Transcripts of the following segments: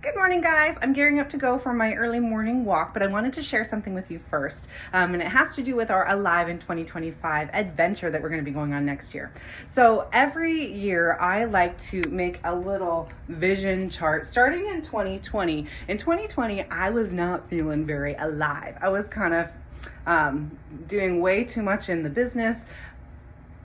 Good morning, guys. I'm gearing up to go for my early morning walk, but I wanted to share something with you first. And it has to do with our Alive in 2025 adventure that we're going to be going on next year. So every year I like to make a little vision chart starting in 2020. In 2020, I was not feeling very alive. I was kind of doing way too much in the business,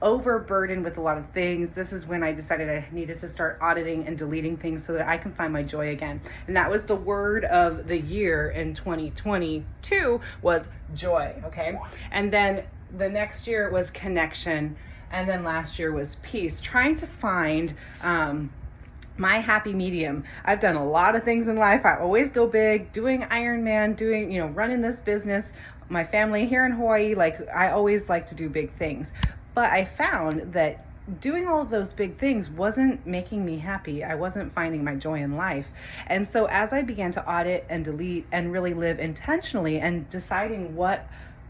overburdened with a lot of things. This is when I decided I needed to start auditing and deleting things so that I can find my joy again. And that was the word of the year in 2022 was joy, okay? And then the next year was connection. And then last year was peace, trying to find my happy medium. I've done a lot of things in life. I always go big, doing Ironman, running this business, my family here in Hawaii. Like, I always like to do big things. But I found that doing all of those big things wasn't making me happy. I wasn't finding my joy in life. And so as I began to audit and delete and really live intentionally and deciding what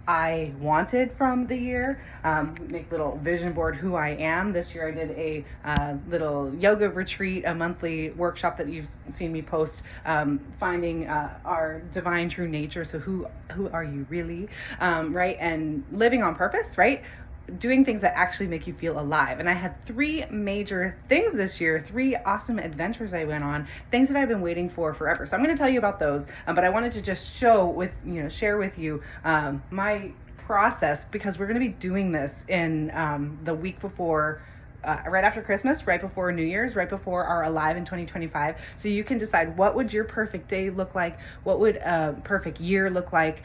I wanted from the year, make little vision board who I am. This year I did a little yoga retreat, a monthly workshop that you've seen me post, finding our divine true nature. So who are you really, right? And living on purpose, right? Doing things that actually make you feel alive. And I had 3 major things this year, 3 awesome adventures I went on, things that I've been waiting for forever. So I'm going to tell you about those, but I wanted to just share with you my process, because we're going to be doing this in the week before, right after Christmas, right before New Year's, right before our Alive in 2025. So you can decide, what would your perfect day look like? What would a perfect year look like?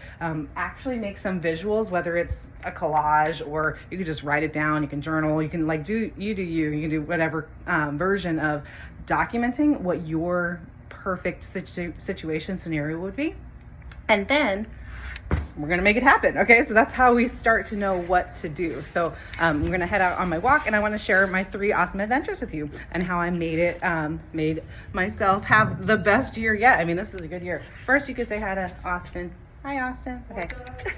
Actually make some visuals, whether it's a collage or you can just write it down. You can journal. You can do you can do whatever version of documenting what your perfect situation scenario would be. And then we're going to make it happen. Okay. So that's how we start to know what to do. So I'm going to head out on my walk, and I want to share my 3 awesome adventures with you and how I made myself have the best year yet. I mean, this is a good year. First, you could say hi to Austin. Hi, Austin. Okay.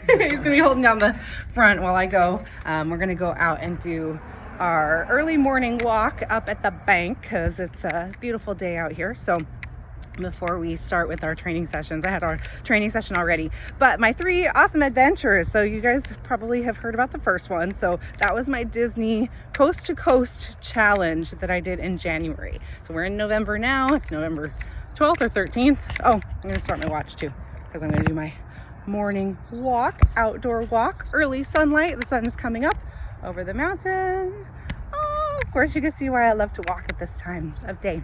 He's going to be holding down the front while I go. We're going to go out and do our early morning walk up at the bank because it's a beautiful day out here. So before we start with our training sessions, I had our training session already, but my 3 awesome adventures. So you guys probably have heard about the first one. So that was my Disney Coast to Coast challenge that I did in January. So we're in November now. It's November 12th or 13th. Oh, I'm going to start my watch too, because I'm going to do my morning walk, outdoor walk, early sunlight. The sun is coming up over the mountain. Oh, of course you can see why I love to walk at this time of day.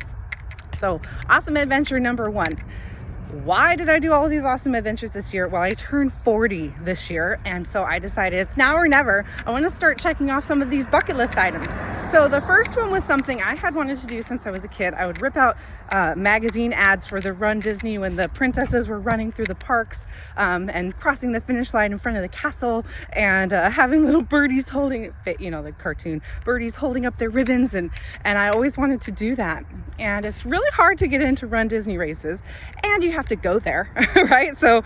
So awesome adventure number 1. Why did I do all of these awesome adventures this year? Well, I turned 40 this year, and so I decided it's now or never. I want to start checking off some of these bucket list items. So the first one was something I had wanted to do since I was a kid. I would rip out magazine ads for the Run Disney when the princesses were running through the parks and crossing the finish line in front of the castle, and having little birdies holding it, the cartoon birdies holding up their ribbons, and I always wanted to do that. And it's really hard to get into Run Disney races, and you have to go there, right? So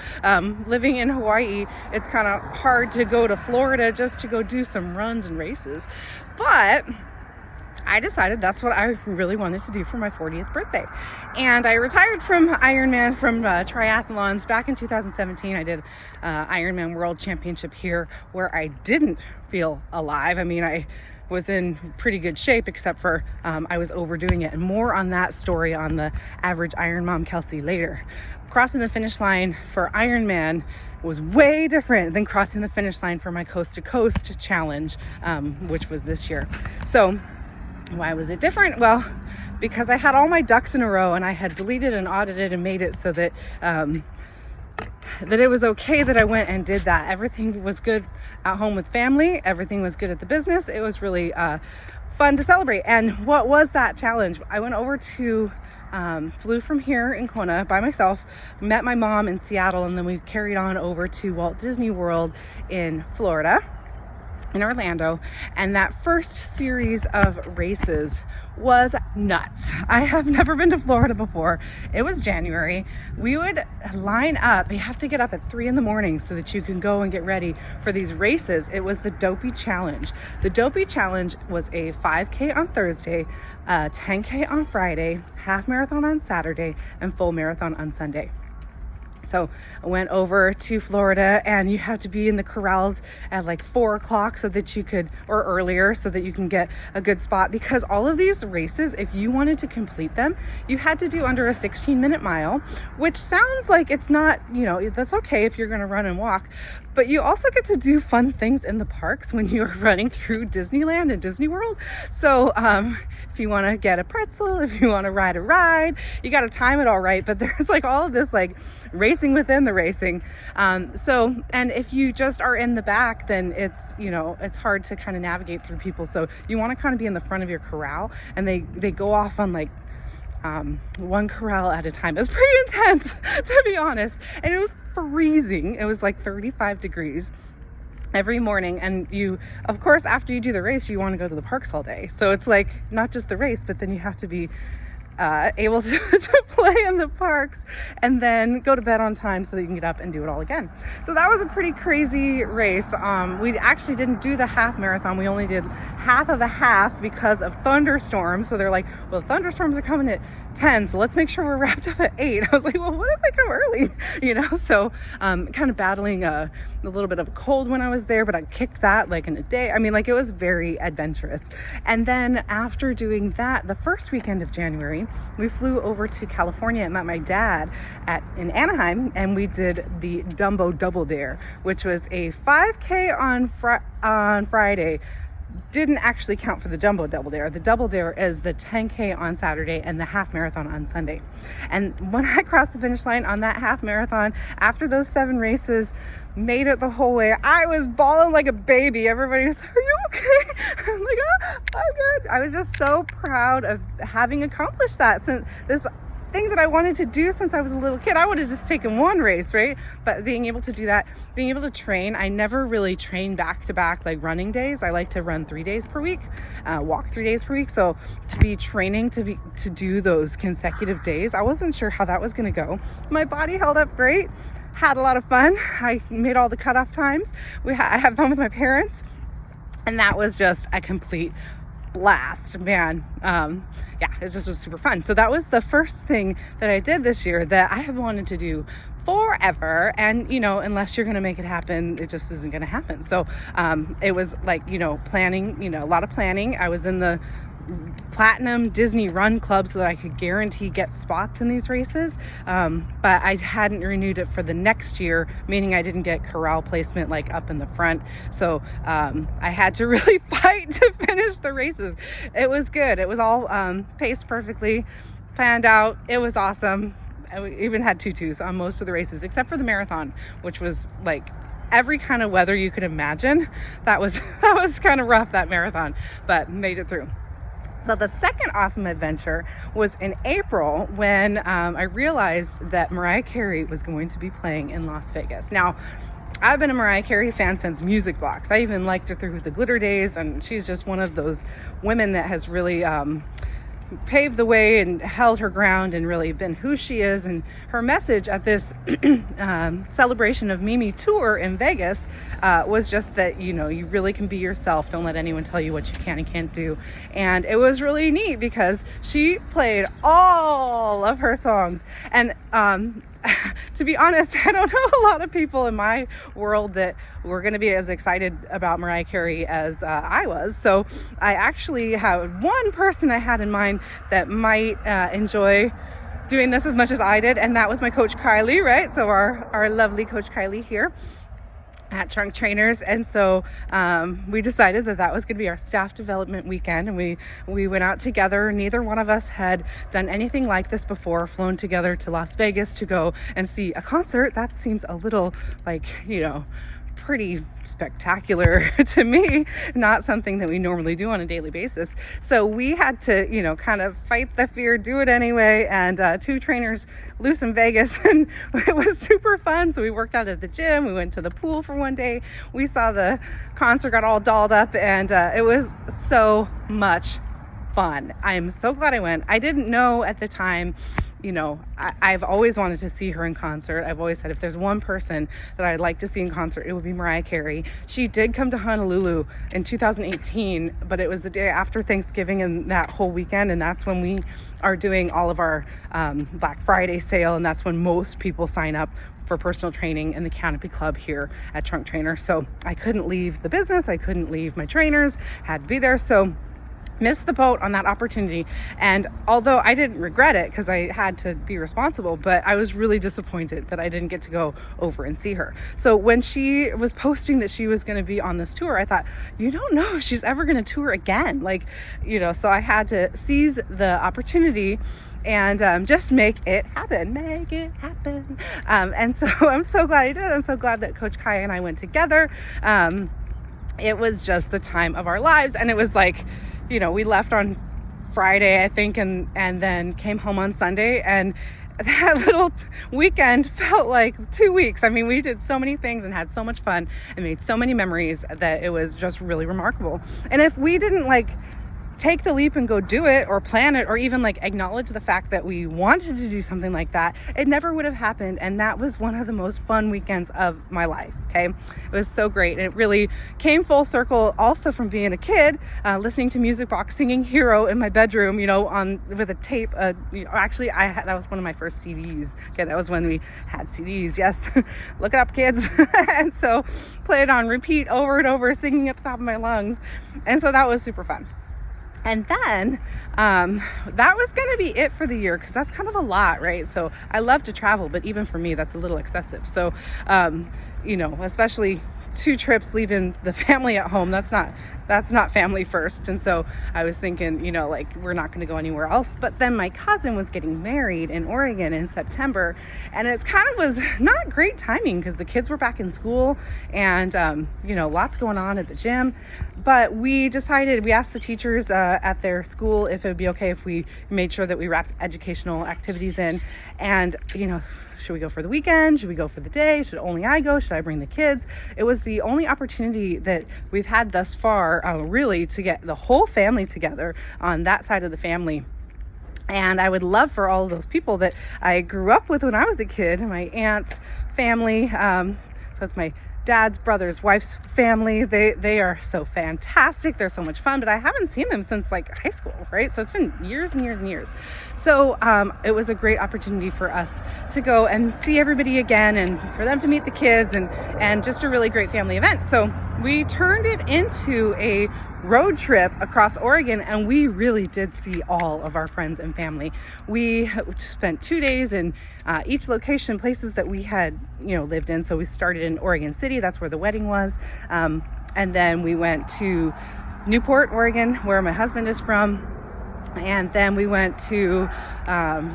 living in Hawaii, it's kind of hard to go to Florida just to go do some runs and races. But I decided that's what I really wanted to do for my 40th birthday. And I retired from Ironman, from triathlons back in 2017. I did Ironman World Championship here, where I didn't feel alive. I mean, I was in pretty good shape, except for I was overdoing it. And more on that story on the Average Iron Mom Kelsey later. Crossing the finish line for Ironman was way different than crossing the finish line for my Coast to Coast challenge, which was this year. So why was it different? Well, because I had all my ducks in a row, and I had deleted and audited and made it so that that it was okay that I went and did that. Everything was good at home with family. Everything was good at the business. It was really fun to celebrate. And what was that challenge? I went over to flew from here in Kona by myself, met my mom in Seattle, and then we carried on over to Walt Disney World in Florida. in Orlando, and that first series of races was nuts. I have never been to Florida before. It was January. We would line up. You have to get up at 3 a.m. so that you can go and get ready for these races. It was the Dopey Challenge. The Dopey Challenge was a 5K on Thursday, 10K on Friday, half marathon on Saturday, and full marathon on Sunday. So I went over to Florida, and you have to be in the corrals at like 4 o'clock so that you could, or earlier, so that you can get a good spot, because all of these races, if you wanted to complete them, you had to do under a 16-minute mile, which sounds like it's not, that's okay if you're going to run and walk, but you also get to do fun things in the parks when you're running through Disneyland and Disney World. So if you want to get a pretzel, if you want to ride a ride, you got to time it all right. But there's like all of this like racing within the racing. And if you just are in the back, then it's hard to kind of navigate through people. So you want to kind of be in the front of your corral, and they go off on like one corral at a time. It was pretty intense, to be honest. And it was freezing. It was like 35 degrees every morning. And you, of course, after you do the race, you want to go to the parks all day. So it's like not just the race, but then you have to be able to play in the parks and then go to bed on time so that you can get up and do it all again. So that was a pretty crazy race. We actually didn't do the half marathon. We only did half of a half because of thunderstorms. So they're like, well, thunderstorms are coming at 10, so let's make sure we're wrapped up at 8. I was like, well, what if I come early? So kind of battling a little bit of a cold when I was there, but I kicked that like in a day. I mean, like, it was very adventurous. And then after doing that, the first weekend of January, we flew over to California and met my dad in Anaheim, and we did the Dumbo Double Dare, which was a 5K on Friday. Didn't actually count for the Jumbo Double Dare. The Double Dare is the 10K on Saturday and the half marathon on Sunday. And when I crossed the finish line on that half marathon, after those 7 races, made it the whole way, I was bawling like a baby. Everybody was, are you okay? I'm like, oh, I'm good. I was just so proud of having accomplished that. Since this thing that I wanted to do since I was a little kid, I would have just taken one race, right? But being able to do that, being able to train, I never really train back to back like running days. I like to run 3 days per week, walk 3 days per week. So to be training to do those consecutive days, I wasn't sure how that was going to go. My body held up great, had a lot of fun. I made all the cutoff times. I had fun with my parents, and that was just a complete blast, man. It just was super fun. So that was the first thing that I did this year that I have wanted to do forever. And unless you're going to make it happen, it just isn't going to happen. So it was like, planning, a lot of planning. I was in the Platinum Disney Run Club so that I could guarantee get spots in these races, but I hadn't renewed it for the next year, meaning I didn't get corral placement like up in the front. So I had to really fight to finish the races. It was good. It was all paced perfectly, planned out. It was awesome. I even had tutus on most of the races except for the marathon, which was like every kind of weather you could imagine. That was kind of rough, that marathon, but made it through. So the second awesome adventure was in April when I realized that Mariah Carey was going to be playing in Las Vegas. Now, I've been a Mariah Carey fan since Music Box. I even liked her through the Glitter Days, and she's just one of those women that has really paved the way and held her ground and really been who she is. And her message at this celebration of Mimi tour in Vegas was just that, you really can be yourself. Don't let anyone tell you what you can and can't do. And it was really neat because she played all of her songs. And to be honest, I don't know a lot of people in my world that were going to be as excited about Mariah Carey as I was. So I actually had one person I had in mind that might enjoy doing this as much as I did, and that was my coach Kylie, right? So our lovely coach Kylie here at Trunk Trainers. And so we decided that was going to be our staff development weekend, and we went out together. Neither one of us had done anything like this before, flown together to Las Vegas to go and see a concert. That seems a little like, pretty spectacular to me, not something that we normally do on a daily basis. So we had to, kind of fight the fear, do it anyway. And 2 trainers loose in Vegas, and it was super fun. So we worked out at the gym. We went to the pool for one day. We saw the concert, got all dolled up, and it was so much fun. I'm so glad I went. I didn't know at the time, I've always wanted to see her in concert. I've always said if there's one person that I'd like to see in concert, it would be Mariah Carey. She did come to Honolulu in 2018, but it was the day after Thanksgiving and that whole weekend, and that's when we are doing all of our Black Friday sale, and that's when most people sign up for personal training in the Canopy Club here at Trunk Trainer. So I couldn't leave the business. I couldn't leave my trainers, had to be there. So missed the boat on that opportunity. And although I didn't regret it because I had to be responsible, but I was really disappointed that I didn't get to go over and see her. So when she was posting that she was going to be on this tour, I thought, you don't know if she's ever going to tour again. So I had to seize the opportunity and just make it happen. And so I'm so glad I did. I'm so glad that Coach Kaya and I went together. It was just the time of our lives. And it was like, we left on Friday, I think, and then came home on Sunday, and that little weekend felt like 2 weeks. I mean, we did so many things and had so much fun and made so many memories that it was just really remarkable. And if we didn't take the leap and go do it or plan it or even acknowledge the fact that we wanted to do something like that, it never would have happened. And that was one of the most fun weekends of my life. Okay. It was so great. And it really came full circle also from being a kid, listening to music box, singing Hero in my bedroom, with a tape. Actually, that was one of my first CDs. Okay. That was when we had CDs. Yes. Look it up, kids. And so play it on repeat over and over, singing at the top of my lungs. And so that was super fun. And then that was going to be it for the year, because that's kind of a lot, right? So I love to travel, but even for me, that's a little excessive. So, especially 2 trips leaving the family at home, that's not family first. And so I was thinking, we're not going to go anywhere else. But then my cousin was getting married in Oregon in September, and it kind of was not great timing because the kids were back in school and, lots going on at the gym. But we asked the teachers at their school if it would be okay if we made sure that we wrapped educational activities in. And, should we go for the weekend? Should we go for the day? Should only I go? Should I bring the kids? It was the only opportunity that we've had thus far, really, to get the whole family together on that side of the family. And I would love for all of those people that I grew up with when I was a kid, my aunt's family. So it's my dad's brother's wife's family. They are so fantastic. They're so much fun, but I haven't seen them since high school, right? So it's been years and years and years. So it was a great opportunity for us to go and see everybody again, and for them to meet the kids, and just a really great family event. So we turned it into a road trip across Oregon, and we really did see all of our friends and family. We spent 2 days in each location, places that we had lived in. So we started in Oregon City, that's where the wedding was, and then we went to Newport, Oregon, where my husband is from. And then we went to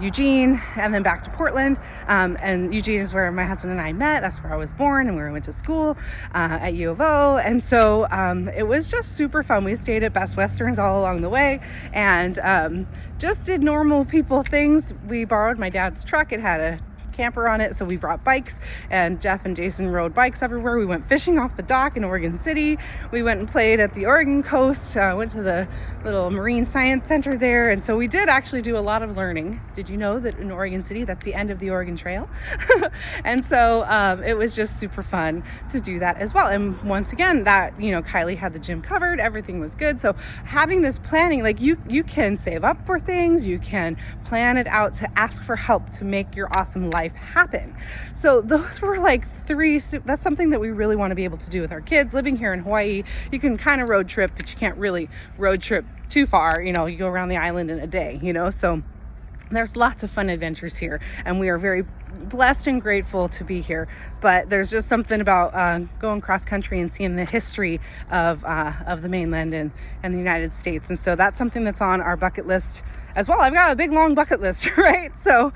Eugene, and then back to Portland. And Eugene is where my husband and I met. That's where I was born and where I went to school at U of O. And so it was just super fun. We stayed at Best Westerns all along the way, and just did normal people things. We borrowed my dad's truck. It had a camper on it, so we brought bikes, and Jeff and Jason rode bikes everywhere. We went fishing off the dock in Oregon City. We went and played at the Oregon coast, went to the little marine science center there, and so we did actually do a lot of learning. Did you know that in Oregon City, that's the end of the Oregon Trail? And so it was just super fun to do that as well. And once again, that Kylie had the gym covered, everything was good. So having this planning, you can save up for things, you can plan it out, to ask for help to make your awesome life happen. So those were 3, that's something that we really want to be able to do with our kids. Living here in Hawaii, you can kind of road trip, but you can't really road trip too far. You go around the island in a day, so there's lots of fun adventures here, and we are very blessed and grateful to be here. But there's just something about going cross country and seeing the history of the mainland and the United States. And so that's something that's on our bucket list as well. I've got a big long bucket list, right? So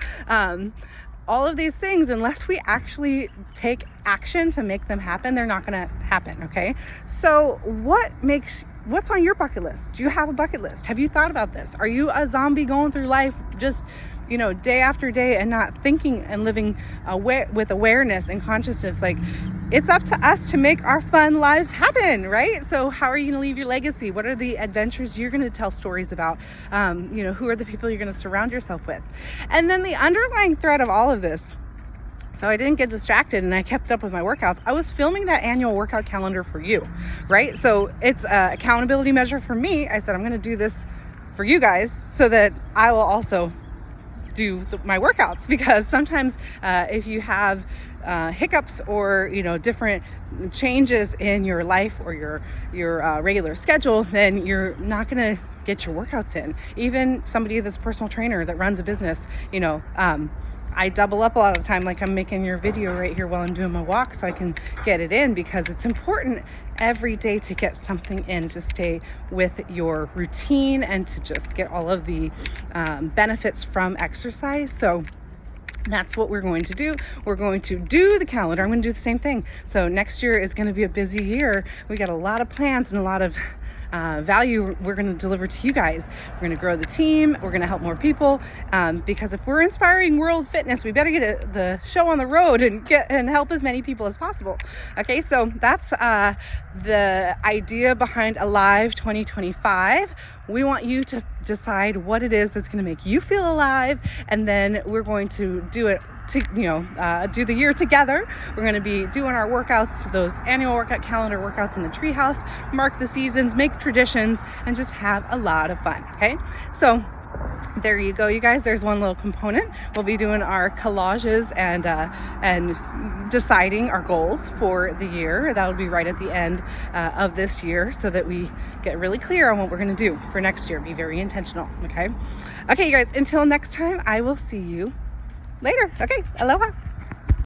all of these things, unless we actually take action to make them happen, they're not going to happen. Okay. So what's on your bucket list? Do you have a bucket list? Have you thought about this? Are you a zombie going through life just, day after day and not thinking and living with awareness and consciousness? Like, it's up to us to make our fun lives happen, right? So how are you going to leave your legacy? What are the adventures you're going to tell stories about? Who are the people you're going to surround yourself with? And then the underlying thread of all of this, so I didn't get distracted and I kept up with my workouts. I was filming that annual workout calendar for you, right? So it's an accountability measure for me. I said, I'm going to do this for you guys so that I will also do my workouts, because sometimes if you have hiccups or different changes in your life or your regular schedule, then you're not going to get your workouts in. Even somebody that's a personal trainer that runs a business, I double up a lot of the time, like I'm making your video right here while I'm doing my walk so I can get it in, because it's important every day to get something in, to stay with your routine and to just get all of the benefits from exercise. So that's what we're going to do. We're going to do the calendar. I'm going to do the same thing. So next year is going to be a busy year. We got a lot of plans and a lot of value we're going to deliver to you guys. We're going to grow the team. We're going to help more people, because if we're inspiring world fitness, we better get the show on the road and help as many people as possible. Okay, so that's the idea behind Alive 2025. We want you to decide what it is that's going to make you feel alive, and then we're going to do it to do the year together. We're going to be doing our workouts, those annual workout calendar workouts in the treehouse, mark the seasons, make traditions, and just have a lot of fun. Okay, so there you go, you guys. There's one little component. We'll be doing our collages and deciding our goals for the year. That'll be right at the end of this year, so that we get really clear on what we're going to do for next year. Be very intentional. Okay, you guys, until next time, I will see you later. Okay, aloha.